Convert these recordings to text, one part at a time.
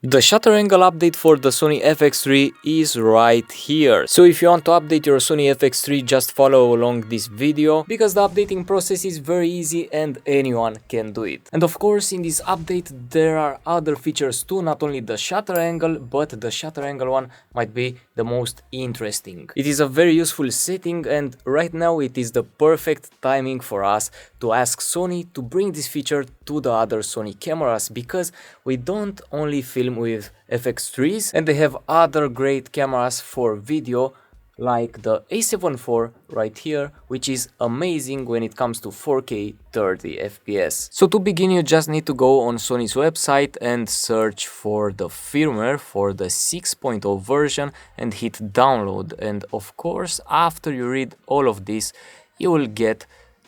The shutter angle update for the Sony FX3 is right here. So if you want to update your Sony FX3, just follow along this video because the updating process is very easy and anyone can do it. And of course in this update there are other features too, not only the shutter angle, but the shutter angle one might be the most interesting. It is a very useful setting and right now it is the perfect timing for us to ask Sony to bring this feature to the other Sony cameras, because we don't only film with FX3s and they have other great cameras for video like the A7 IV right here, which is amazing when it comes to 4K 30 FPS. So to begin you just need to go on Sony's website and search for the firmware for the 6.0 version and hit download, and of course after you read all of this you will get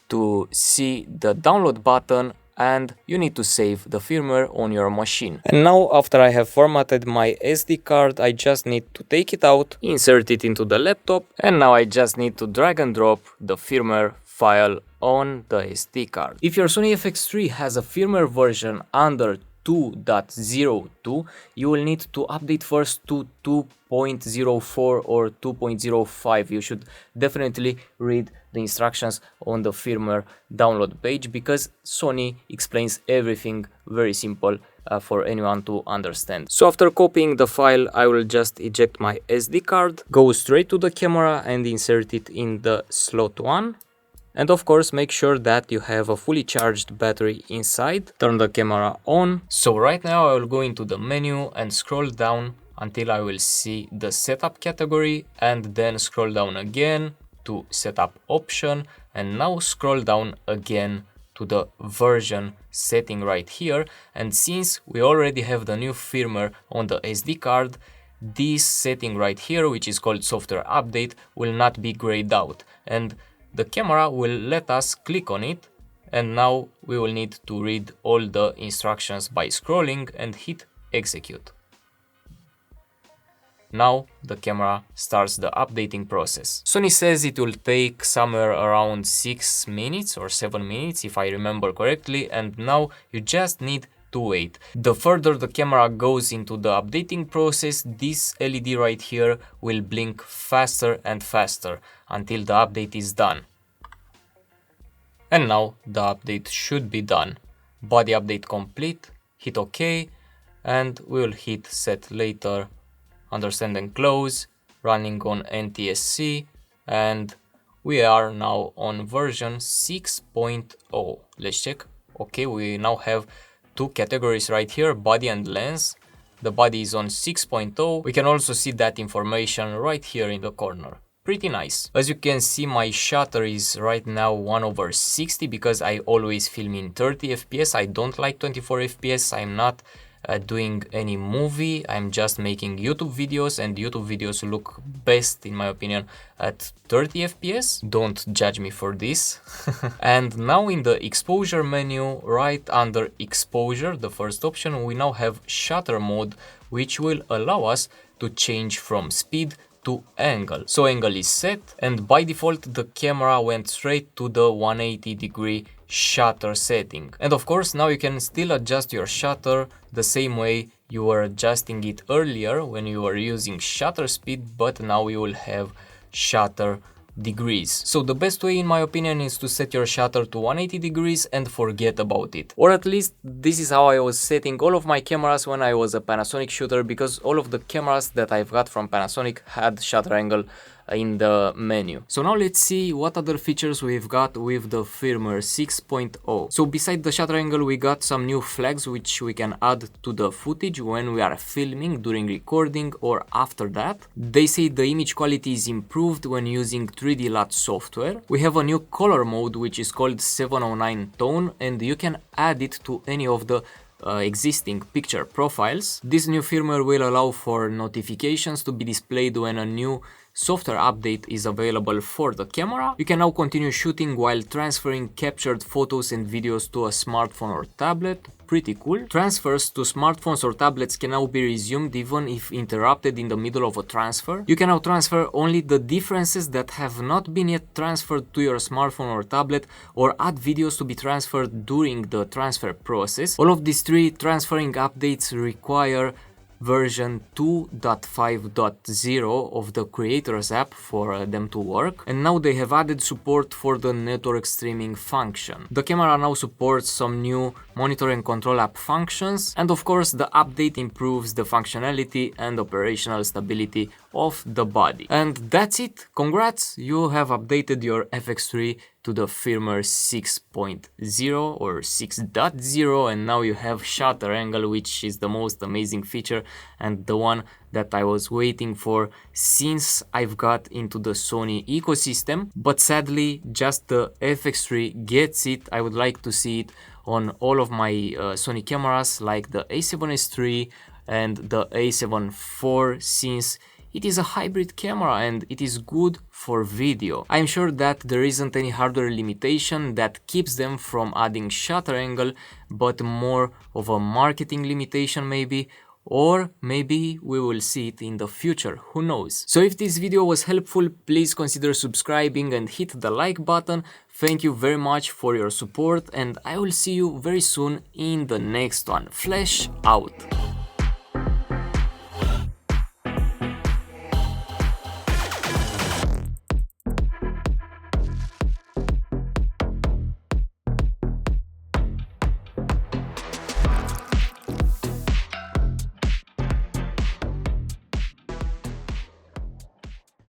to see the download button and you need to save the firmware on your machine. And now after I have formatted my SD card, I just need to take it out, insert it into the laptop, and now I just need to drag and drop the firmware file on the SD card. If your Sony FX3 has a firmware version under 2.02, you will need to update first to 2.04 or 2.05. You should definitely read the instructions on the firmware download page because Sony explains everything very simple for anyone to understand. So after copying the file, I will just eject my SD card, go straight to the camera and insert it in the slot 1. And of course make sure that you have a fully charged battery inside. Turn the camera on. So right now I will go into the menu and scroll down until I will see the setup category, and then scroll down again to setup option, and now scroll down again to the version setting right here. And since we already have the new firmware on the SD card, this setting right here, which is called software update, will not be grayed out, and the camera will let us click on it, and now we will need to read all the instructions by scrolling and hit execute. Now the camera starts the updating process. Sony says it will take somewhere around 6 minutes or 7 minutes if I remember correctly, and now you just need to wait. The further the camera goes into the updating process, this LED right here will blink faster and faster until the update is done. And now the update should be done. Body update complete, hit OK, and we'll hit set later, understand and close, running on NTSC, and we are now on version 6.0. Let's check. Okay, we now have two categories right here, body and lens. The body is on 6.0. We can also see that information right here in the corner. Pretty nice. As you can see, my shutter is right now 1/60 because I always film in 30 FPS. I don't like 24 FPS. I'm not doing any movie. I'm just making YouTube videos, and YouTube videos look best in my opinion at 30 FPS. Don't judge me for this. And now in the exposure menu, right under exposure, the first option, we now have shutter mode, which will allow us to change from speed to angle. So angle is set, and by default the camera went straight to the 180-degree shutter setting. And of course now you can still adjust your shutter the same way you were adjusting it earlier when you were using shutter speed, but now you will have shutter degrees. So the best way in my opinion is to set your shutter to 180 degrees and forget about it. Or at least this is how I was setting all of my cameras when I was a Panasonic shooter, because all of the cameras that I've got from Panasonic had shutter angle in the menu. So now let's see what other features we've got with the firmware 6.0. So beside the shutter angle, we got some new flags which we can add to the footage when we are filming, during recording, or after that. They say the image quality is improved when using 3D LUT software. We have a new color mode which is called 709 tone, and you can add it to any of the existing picture profiles. This new firmware will allow for notifications to be displayed when a new software update is available for the camera. You can now continue shooting while transferring captured photos and videos to a smartphone or tablet. Pretty cool. Transfers to smartphones or tablets can now be resumed even if interrupted in the middle of a transfer. You can now transfer only the differences that have not been yet transferred to your smartphone or tablet, or add videos to be transferred during the transfer process. All of these three transferring updates require version 2.5.0 of the Creators app for them to work, and now they have added support for the network streaming function. The camera now supports some new monitor and control app functions, and of course the update improves the functionality and operational stability of the body. And that's it. Congrats, you have updated your FX3 to the firmware 6.0 or 6.0, and now you have shutter angle, which is the most amazing feature and the one that I was waiting for since I've got into the Sony ecosystem. But sadly, just the FX3 gets it. I would like to see it on all of my Sony cameras, like the A7S III and the A7 IV, since it is a hybrid camera and it is good for video. I'm sure that there isn't any hardware limitation that keeps them from adding shutter angle, but more of a marketing limitation maybe, or maybe we will see it in the future, who knows. So if this video was helpful, please consider subscribing and hit the like button. Thank you very much for your support, and I will see you very soon in the next one. Flash out!